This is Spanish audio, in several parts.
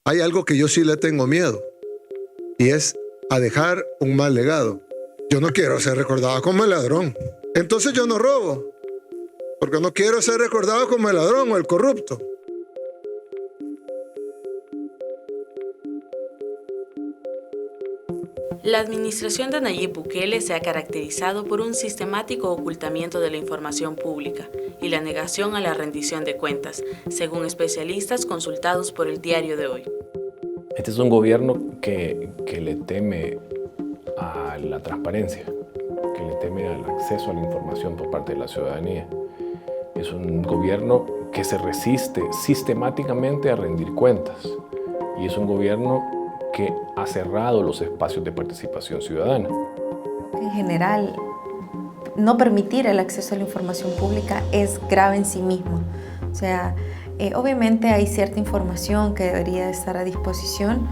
hay algo que yo sí le tengo miedo, y es a dejar un mal legado. Yo no quiero ser recordado como el ladrón. Entonces yo no robo, porque no quiero ser recordado como el ladrón o el corrupto. La administración de Nayib Bukele se ha caracterizado por un sistemático ocultamiento de la información pública y la negación a la rendición de cuentas, según especialistas consultados por el Diario de Hoy. Este es un gobierno que le teme a la transparencia, que le teme al acceso a la información por parte de la ciudadanía. Es un gobierno que se resiste sistemáticamente a rendir cuentas y es un gobierno que ha cerrado los espacios de participación ciudadana. En general, no permitir el acceso a la información pública es grave en sí mismo. O sea, obviamente hay cierta información que debería estar a disposición,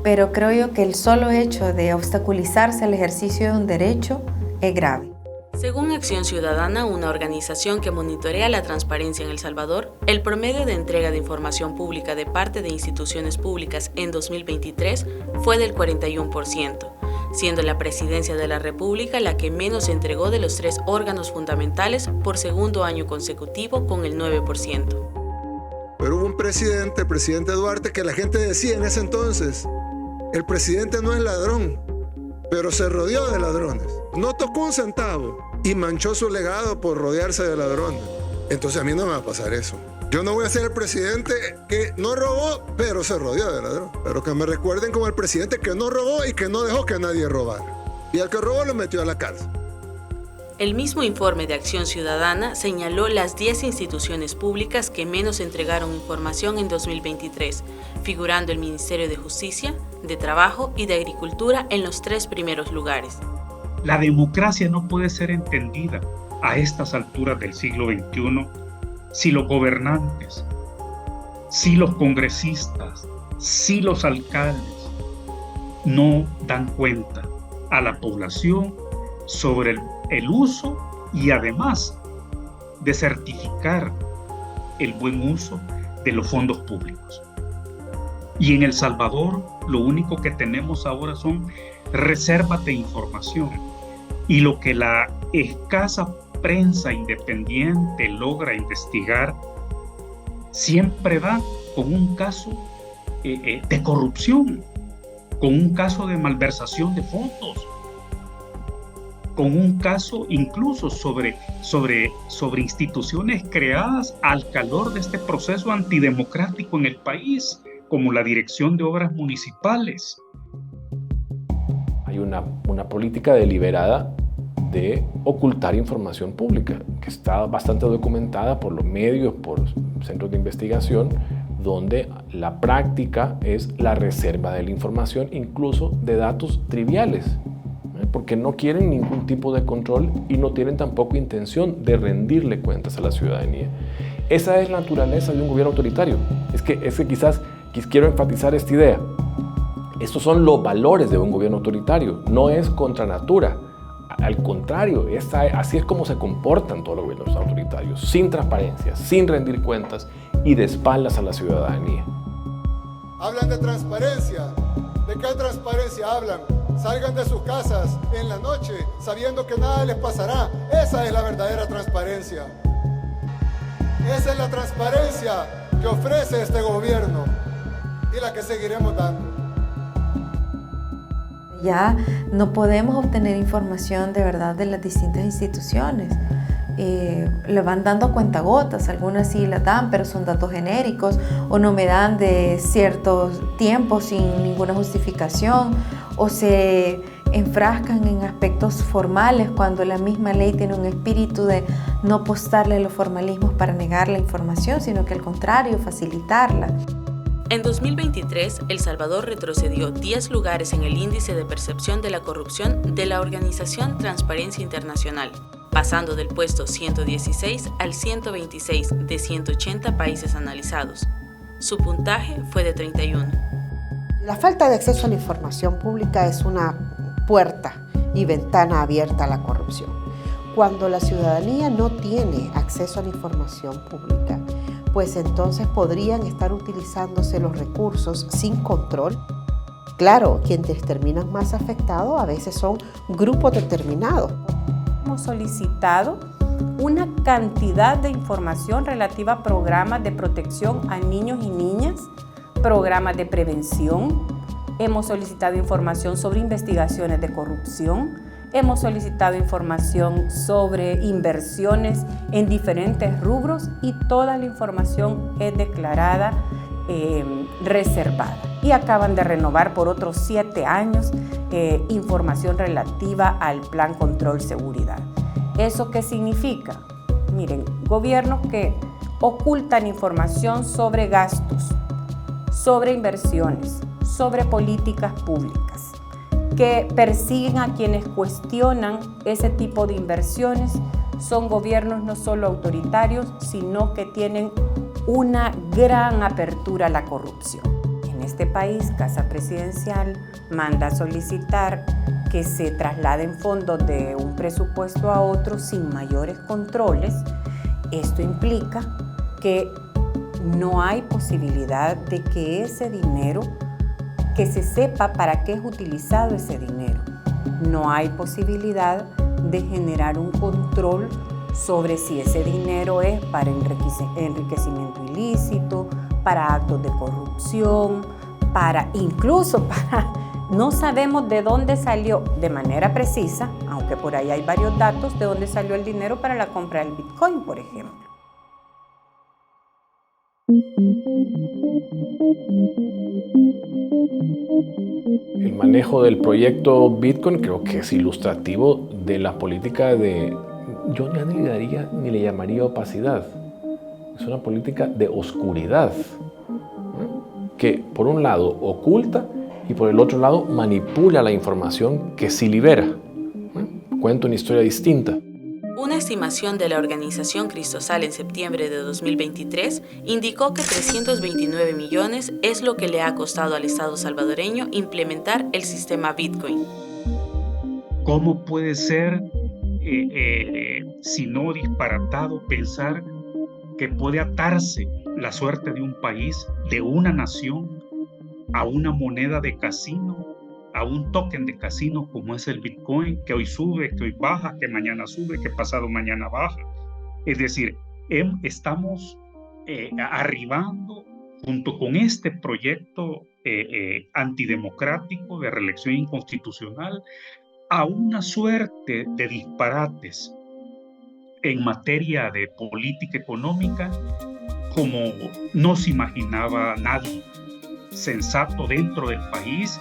pero creo yo que el solo hecho de obstaculizarse al ejercicio de un derecho es grave. Según Acción Ciudadana, una organización que monitorea la transparencia en El Salvador, el promedio de entrega de información pública de parte de instituciones públicas en 2023 fue del 41%, siendo la Presidencia de la República la que menos entregó de los 3 órganos fundamentales por segundo año consecutivo, con el 9%. Pero hubo un presidente, el presidente Duarte, que la gente decía en ese entonces, el presidente no es ladrón, pero se rodeó de ladrones. No tocó un centavo y manchó su legado por rodearse de ladrones. Entonces a mí no me va a pasar eso. Yo no voy a ser el presidente que no robó, pero se rodeó de ladrones. Pero que me recuerden como el presidente que no robó y que no dejó que nadie robara. Y al que robó lo metió a la cárcel. El mismo informe de Acción Ciudadana señaló las 10 instituciones públicas que menos entregaron información en 2023, figurando el Ministerio de Justicia, de Trabajo y de Agricultura en los 3 primeros lugares. La democracia no puede ser entendida a estas alturas del siglo XXI si los gobernantes, si los congresistas, si los alcaldes no dan cuenta a la población sobre el uso y además de certificar el buen uso de los fondos públicos. Y en El Salvador lo único que tenemos ahora son reservas de información, y lo que la escasa prensa independiente logra investigar siempre da con un caso de corrupción, con un caso de malversación de fondos, con un caso incluso sobre instituciones creadas al calor de este proceso antidemocrático en el país, como la Dirección de Obras Municipales. Hay una política deliberada de ocultar información pública, que está bastante documentada por los medios, por centros de investigación, donde la práctica es la reserva de la información, incluso de datos triviales, porque no quieren ningún tipo de control y no tienen tampoco intención de rendirle cuentas a la ciudadanía. Esa es la naturaleza de un gobierno autoritario. Es que quizás quiero enfatizar esta idea. Estos son los valores de un gobierno autoritario, no es contra natura. Al contrario, así es como se comportan todos los gobiernos autoritarios, sin transparencia, sin rendir cuentas y de espaldas a la ciudadanía. Hablan de transparencia. ¿De qué transparencia hablan? Salgan de sus casas en la noche sabiendo que nada les pasará. Esa es la verdadera transparencia. Esa es la transparencia que ofrece este gobierno y la que seguiremos dando. Ya no podemos obtener información de verdad de las distintas instituciones. Le van dando cuentagotas, algunas sí las dan, pero son datos genéricos, o no me dan de ciertos tiempos sin ninguna justificación, o se enfrascan en aspectos formales cuando la misma ley tiene un espíritu de no apostarle a los formalismos para negar la información, sino que al contrario, facilitarla. En 2023, El Salvador retrocedió 10 lugares en el índice de percepción de la corrupción de la organización Transparencia Internacional, pasando del puesto 116 al 126 de 180 países analizados. Su puntaje fue de 31. La falta de acceso a la información pública es una puerta y ventana abierta a la corrupción. Cuando la ciudadanía no tiene acceso a la información pública, pues entonces podrían estar utilizándose los recursos sin control. Claro, quienes terminan más afectados a veces son grupos determinados. Hemos solicitado una cantidad de información relativa a programas de protección a niños y niñas, programas de prevención. Hemos solicitado información sobre investigaciones de corrupción. Hemos solicitado información sobre inversiones en diferentes rubros y toda la información es declarada reservada. Y acaban de renovar por otros 7 años información relativa al Plan Control Seguridad. ¿Eso qué significa? Miren, gobiernos que ocultan información sobre gastos, sobre inversiones, sobre políticas públicas, que persiguen a quienes cuestionan ese tipo de inversiones, son gobiernos no solo autoritarios, sino que tienen una gran apertura a la corrupción. En este país, Casa Presidencial manda a solicitar que se trasladen fondos de un presupuesto a otro sin mayores controles. Esto implica que no hay posibilidad de que ese dinero, que se sepa para qué es utilizado ese dinero. No hay posibilidad de generar un control sobre si ese dinero es para enriquecimiento ilícito, para actos de corrupción, incluso para... No sabemos de dónde salió de manera precisa, aunque por ahí hay varios datos, de dónde salió el dinero para la compra del Bitcoin, por ejemplo. El manejo del proyecto Bitcoin creo que es ilustrativo de la política de... Yo ya ni le llamaría opacidad. Es una política de oscuridad, que por un lado oculta y por el otro lado manipula la información que sí libera. Cuenta una historia distinta. Una estimación de la organización Cristosal en septiembre de 2023 indicó que 329 millones es lo que le ha costado al Estado salvadoreño implementar el sistema Bitcoin. ¿Cómo puede ser, si no disparatado, pensar que puede atarse la suerte de un país, de una nación, a una moneda de casino, a un token de casino como es el Bitcoin, que hoy sube, que hoy baja, que mañana sube, que pasado mañana baja? Es decir, estamos arribando junto con este proyecto antidemocrático de reelección inconstitucional a una suerte de disparates en materia de política económica como no se imaginaba nadie sensato dentro del país.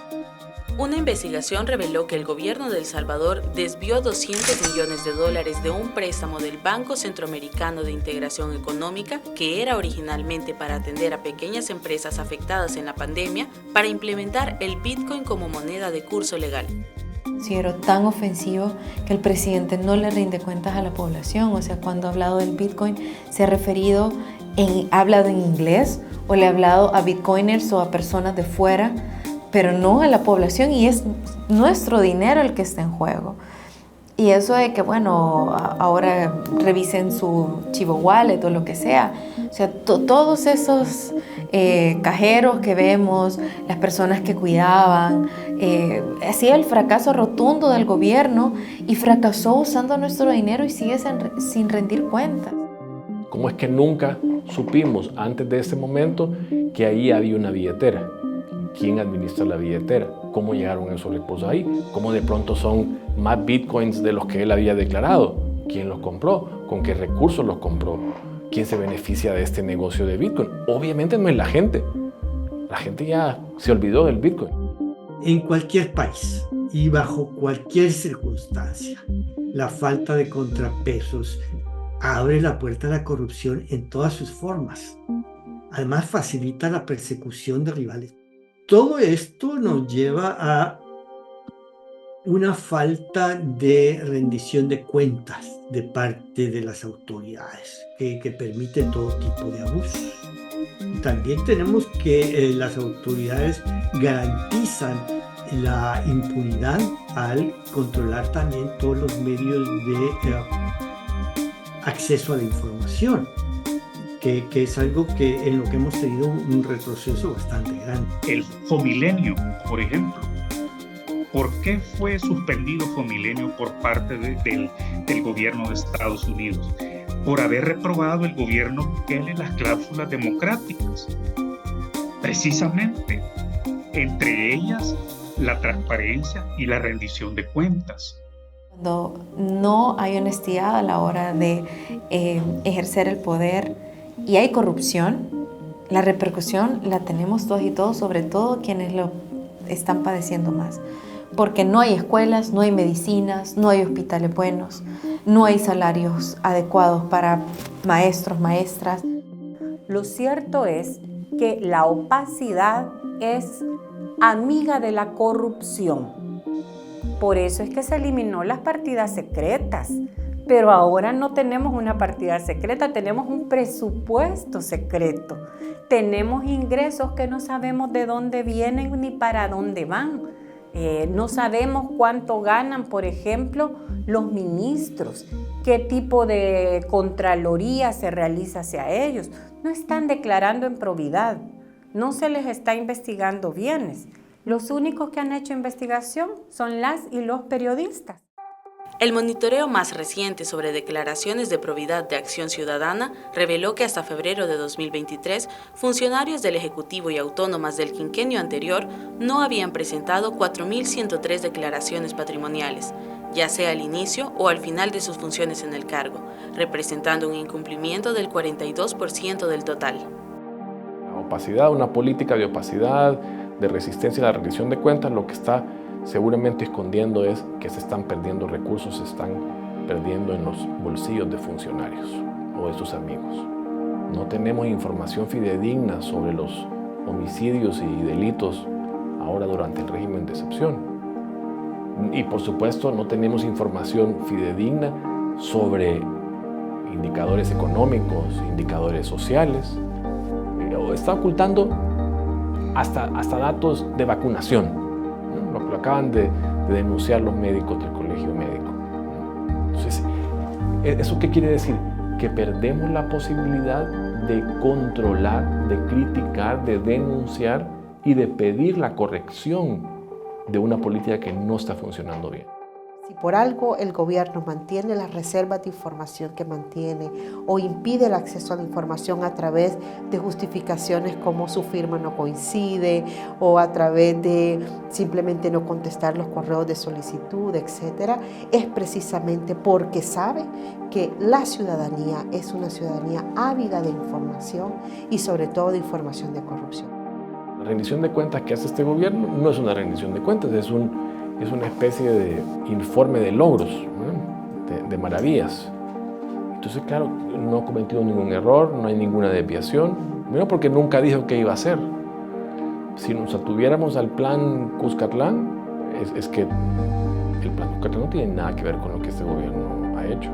Una investigación reveló que el gobierno de El Salvador desvió $200 millones de un préstamo del Banco Centroamericano de Integración Económica, que era originalmente para atender a pequeñas empresas afectadas en la pandemia, para implementar el Bitcoin como moneda de curso legal. Considero tan ofensivo que el presidente no le rinde cuentas a la población. O sea, cuando ha hablado del Bitcoin, se ha ha hablado en inglés o le ha hablado a bitcoiners o a personas de fuera, pero no a la población, y es nuestro dinero el que está en juego. Y eso de que, bueno, ahora revisen su Chivo Wallet o lo que sea. O sea, todos esos cajeros que vemos, las personas que cuidaban, ha sido el fracaso rotundo del gobierno y fracasó usando nuestro dinero y sigue sin rendir cuentas. ¿Cómo es que nunca supimos antes de ese momento que ahí había una billetera? ¿Quién administra la billetera? ¿Cómo llegaron esos recursos ahí? ¿Cómo de pronto son más bitcoins de los que él había declarado? ¿Quién los compró? ¿Con qué recursos los compró? ¿Quién se beneficia de este negocio de Bitcoin? Obviamente no es la gente. La gente ya se olvidó del Bitcoin. En cualquier país y bajo cualquier circunstancia, la falta de contrapesos abre la puerta a la corrupción en todas sus formas. Además, facilita la persecución de rivales. Todo esto nos lleva a una falta de rendición de cuentas de parte de las autoridades, que permite todo tipo de abusos. También tenemos que las autoridades garantizan la impunidad al controlar también todos los medios de acceso a la información, que es algo que en lo que hemos tenido un retroceso bastante grande. El Fomilenio, por ejemplo. ¿Por qué fue suspendido Fomilenio por parte del gobierno de Estados Unidos? Por haber reprobado el gobierno Bukele las cláusulas democráticas. Precisamente, entre ellas la transparencia y la rendición de cuentas. Cuando no hay honestidad a la hora de ejercer el poder y hay corrupción, la repercusión la tenemos todos y todos, sobre todo quienes lo están padeciendo más. Porque no hay escuelas, no hay medicinas, no hay hospitales buenos, no hay salarios adecuados para maestros, maestras. Lo cierto es que la opacidad es amiga de la corrupción. Por eso es que se eliminó las partidas secretas. Pero ahora no tenemos una partida secreta, tenemos un presupuesto secreto. Tenemos ingresos que no sabemos de dónde vienen ni para dónde van. No sabemos cuánto ganan, por ejemplo, los ministros, qué tipo de contraloría se realiza hacia ellos. No están declarando en probidad, no se les está investigando bienes. Los únicos que han hecho investigación son las y los periodistas. El monitoreo más reciente sobre declaraciones de probidad de Acción Ciudadana reveló que hasta febrero de 2023, funcionarios del Ejecutivo y autónomas del quinquenio anterior no habían presentado 4.103 declaraciones patrimoniales, ya sea al inicio o al final de sus funciones en el cargo, representando un incumplimiento del 42% del total. La opacidad, una política de opacidad, de resistencia a la rendición de cuentas, lo que está seguramente escondiendo es que se están perdiendo recursos, se están perdiendo en los bolsillos de funcionarios o de sus amigos. No tenemos información fidedigna sobre los homicidios y delitos ahora durante el régimen de excepción. Y por supuesto no tenemos información fidedigna sobre indicadores económicos, indicadores sociales. Está ocultando hasta datos de vacunación. Lo acaban de denunciar los médicos del Colegio Médico. Entonces, ¿eso qué quiere decir? Que perdemos la posibilidad de controlar, de criticar, de denunciar y de pedir la corrección de una política que no está funcionando bien. Si por algo el gobierno mantiene las reservas de información que mantiene o impide el acceso a la información a través de justificaciones como su firma no coincide o a través de simplemente no contestar los correos de solicitud, etc., es precisamente porque sabe que la ciudadanía es una ciudadanía ávida de información y sobre todo de información de corrupción. La rendición de cuentas que hace este gobierno no es una rendición de cuentas, es una especie de informe de logros, ¿no? de maravillas. Entonces, claro, no ha cometido ningún error, no hay ninguna desviación, no porque nunca dijo que iba a hacer. Si nos atuviéramos al plan Cuscatlán, es que el plan Cuscatlán no tiene nada que ver con lo que este gobierno ha hecho.